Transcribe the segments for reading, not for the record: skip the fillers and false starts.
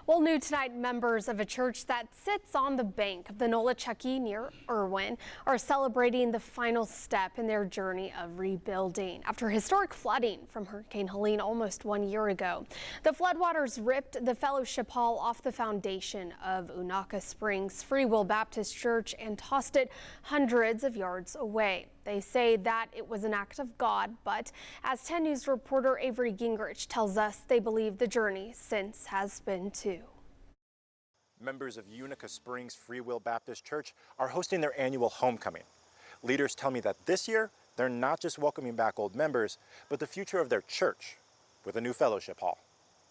Well, new tonight, members of a church that sits on the bank of the Nolichucky near Irwin are celebrating the final step in their journey of rebuilding after historic flooding from Hurricane Hele almost 1 year ago. The floodwaters ripped the fellowship hall off the foundation of Unaka Springs Freewill Baptist Church and tossed it hundreds of yards away. They say that it was an act of God, but as 10 News reporter Avery Gingrich tells us, they believe the journey since has been too. Members of Unaka Springs Freewill Baptist Church are hosting their annual homecoming. Leaders tell me that this year, they're not just welcoming back old members, but the future of their church with a new fellowship hall.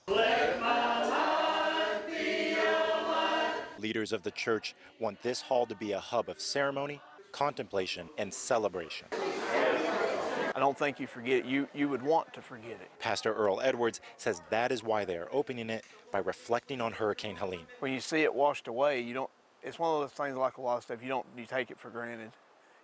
Let my life be a light. Leaders of the church want this hall to be a hub of ceremony, contemplation, and celebration. I don't think you forget it. You would want to forget it. Pastor Earl Edwards says that is why they are opening it by reflecting on Hurricane Hele. When you see it washed away, it's one of those things, like a lot of stuff, you take it for granted.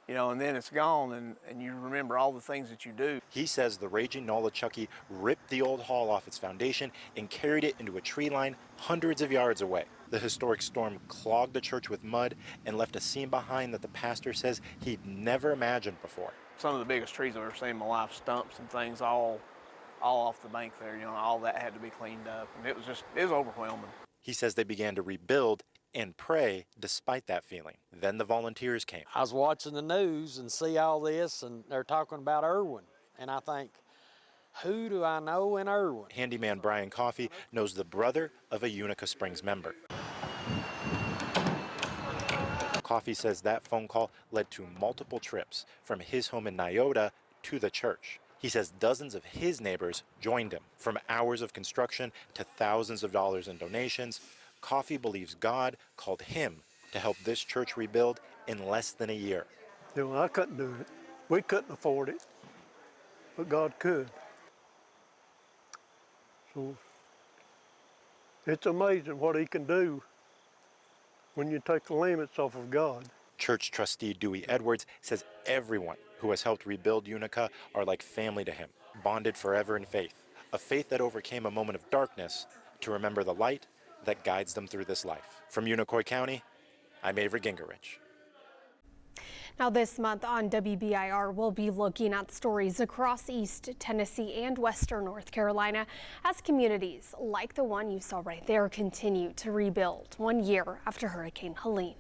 And then it's gone, and you remember all the things that you do. He says the raging Nolichucky ripped the old hall off its foundation and carried it into a tree line hundreds of yards away. The historic storm clogged the church with mud and left a scene behind that the pastor says he'd never imagined before. Some of the biggest trees I've ever seen in my life, stumps and things, all off the bank there. All that had to be cleaned up, and it was overwhelming. He says they began to rebuild and pray despite that feeling. Then the volunteers came. I was watching the news and see all this, and they're talking about Irwin, and I think, who do I know in Irwin? Handyman Brian Coffey knows the brother of a Unaka Springs member. Coffey says that phone call led to multiple trips from his home in Nyota to the church. He says dozens of his neighbors joined him. From hours of construction to thousands of dollars in donations, Coffey believes God called him to help this church rebuild in less than a year. I couldn't do it. We couldn't afford it, but God could. So it's amazing what He can do when you take the limits off of God. Church trustee Dewey Edwards says everyone who has helped rebuild Unaka are like family to him, bonded forever in faith, a faith that overcame a moment of darkness to remember the light that guides them through this life. From Unicoi County, I'm Avery Gingrich. Now this month on WBIR, we'll be looking at stories across East Tennessee and Western North Carolina as communities like the one you saw right there continue to rebuild 1 year after Hurricane Hele.